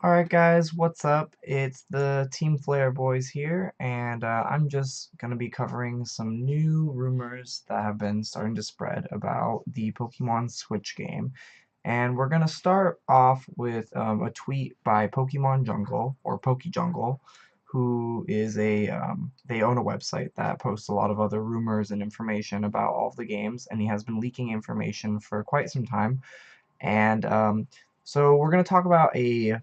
Alright guys, what's up? It's the Team Flare boys here, and I'm just going to be covering some new rumors that have been starting to spread about the Pokemon Switch game. And we're going to start off with a tweet by Pokemon Jungle, or PokeJungle, who is they own a website that posts a lot of other rumors and information about all of the games, and he has been leaking information for quite some time. And so we're going to talk about a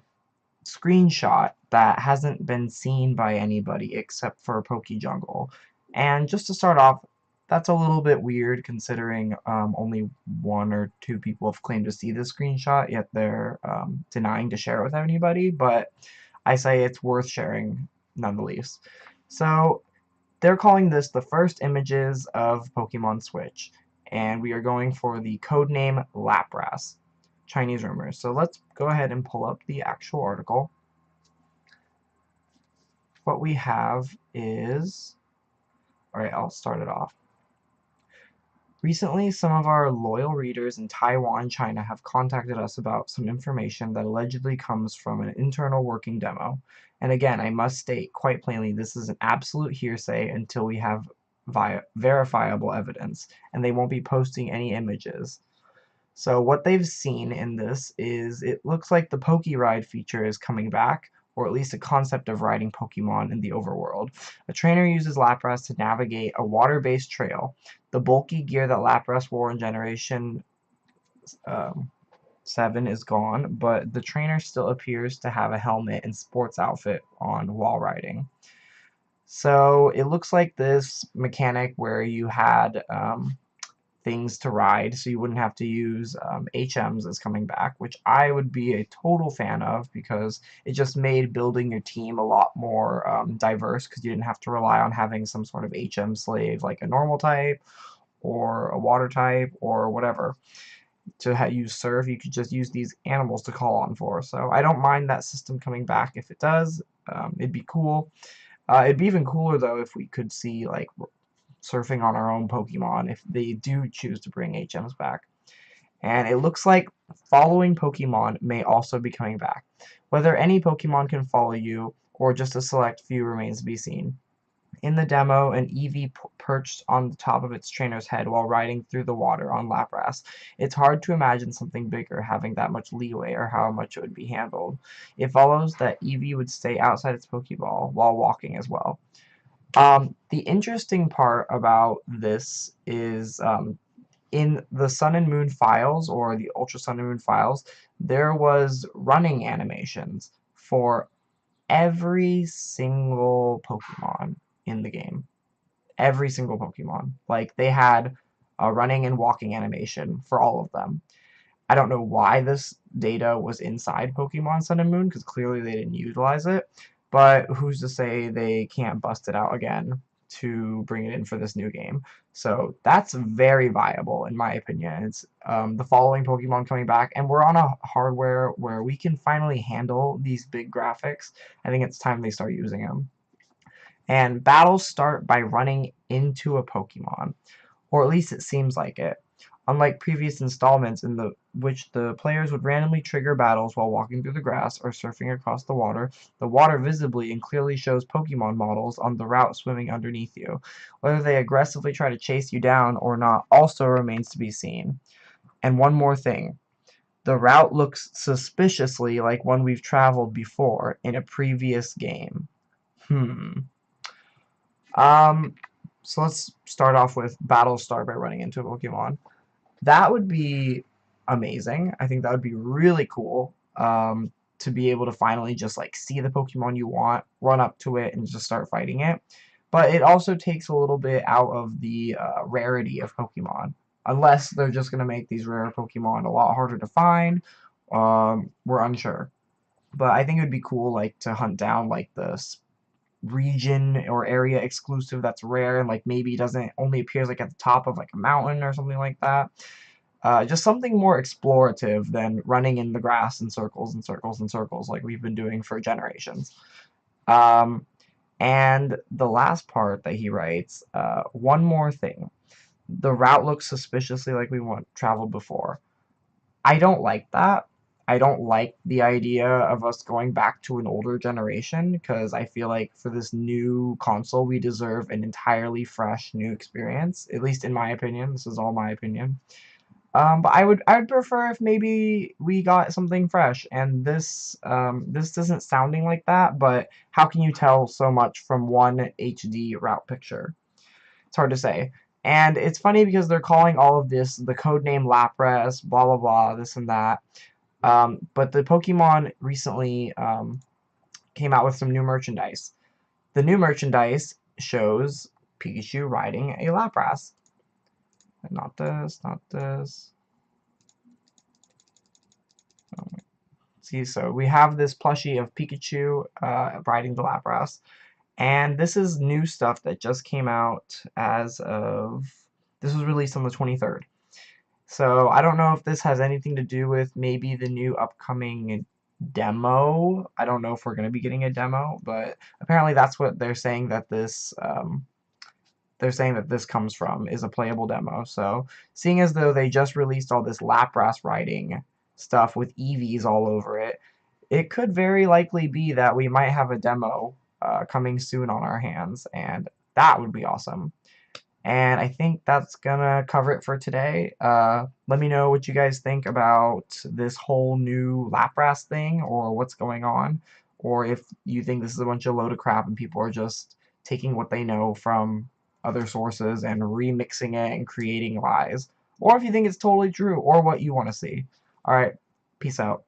screenshot that hasn't been seen by anybody except for PokeJungle. And just to start off, that's a little bit weird considering only one or two people have claimed to see the screenshot, yet they're denying to share it with anybody, but I say it's worth sharing nonetheless. So they're calling this the first images of Pokemon Switch, and we are going for the codename Lapras. Chinese rumors. So let's go ahead and pull up the actual article. What we have is, alright, I'll start it off. Recently, some of our loyal readers in Taiwan, China have contacted us about some information that allegedly comes from an internal working demo. And again, I must state quite plainly, this is an absolute hearsay until we have verifiable evidence, and they won't be posting any images. So what they've seen in this is it looks like the Poke Ride feature is coming back, or at least a concept of riding Pokemon in the overworld. A trainer uses Lapras to navigate a water-based trail. The bulky gear that Lapras wore in Generation 7 is gone, but the trainer still appears to have a helmet and sports outfit on while riding. So it looks like this mechanic where you had things to ride, so you wouldn't have to use HMs is coming back, which I would be a total fan of because it just made building your team a lot more diverse because you didn't have to rely on having some sort of HM slave like a normal type or a water type or whatever. To use Surf, you could just use these animals to call on for. So I don't mind that system coming back if it does. It'd be cool. It'd be even cooler though if we could see like surfing on our own Pokemon if they do choose to bring HMs back. And it looks like following Pokemon may also be coming back. Whether any Pokemon can follow you or just a select few remains to be seen. In the demo, an Eevee perched on the top of its trainer's head while riding through the water on Lapras. It's hard to imagine something bigger having that much leeway or how much it would be handled. It follows that Eevee would stay outside its Pokeball while walking as well. The interesting part about this is in the Sun and Moon files, or the Ultra Sun and Moon files, there was running animations for every single Pokemon in the game. Every single Pokemon. Like, they had a running and walking animation for all of them. I don't know why this data was inside Pokemon Sun and Moon, because clearly they didn't utilize it, but who's to say they can't bust it out again to bring it in for this new game. So that's very viable in my opinion. It's the following Pokemon coming back, and we're on a hardware where we can finally handle these big graphics. I think it's time they start using them. And battles start by running into a Pokemon, or at least it seems like it. Unlike previous installments in which the players would randomly trigger battles while walking through the grass or surfing across the water visibly and clearly shows Pokemon models on the route swimming underneath you. Whether they aggressively try to chase you down or not also remains to be seen. And one more thing. The route looks suspiciously like one we've traveled before in a previous game. Um, so let's start off with battles start by running into a Pokemon. That would be amazing. I think that would be really cool to be able to finally just like see the Pokemon you want, run up to it, and just start fighting it. But it also takes a little bit out of the rarity of Pokemon. Unless they're just going to make these rare Pokemon a lot harder to find. We're unsure. But I think it would be cool like to hunt down like the region or area exclusive that's rare and like maybe doesn't only appears like at the top of like a mountain or something like that. Just something more explorative than running in the grass in circles and circles and circles like we've been doing for generations. Um, and the last part that he writes, one more thing. The route looks suspiciously like we traveled before. I don't like that. I don't like the idea of us going back to an older generation, because I feel like for this new console we deserve an entirely fresh new experience, at least in my opinion. This is all my opinion. But I would prefer if maybe we got something fresh, and this isn't sounding like that, but how can you tell so much from one HD route picture? It's hard to say. And it's funny because they're calling all of this the code name Lapras, blah blah blah, this and that. But the Pokemon recently came out with some new merchandise. The new merchandise shows Pikachu riding a Lapras. Not this, not this. Oh, see, so we have this plushie of Pikachu riding the Lapras. And this is new stuff that just came out as of... This was released on the 23rd. So I don't know if this has anything to do with maybe the new upcoming demo. I don't know if we're going to be getting a demo, but apparently that's what they're saying that this comes from, is a playable demo. So seeing as though they just released all this Lapras riding stuff with EVs all over it, it could very likely be that we might have a demo coming soon on our hands, and that would be awesome. And I think that's gonna cover it for today. Let me know what you guys think about this whole new Lapras thing, or what's going on, or if you think this is a bunch of load of crap and people are just taking what they know from other sources and remixing it and creating lies, or if you think it's totally true, or what you want to see. Alright, peace out.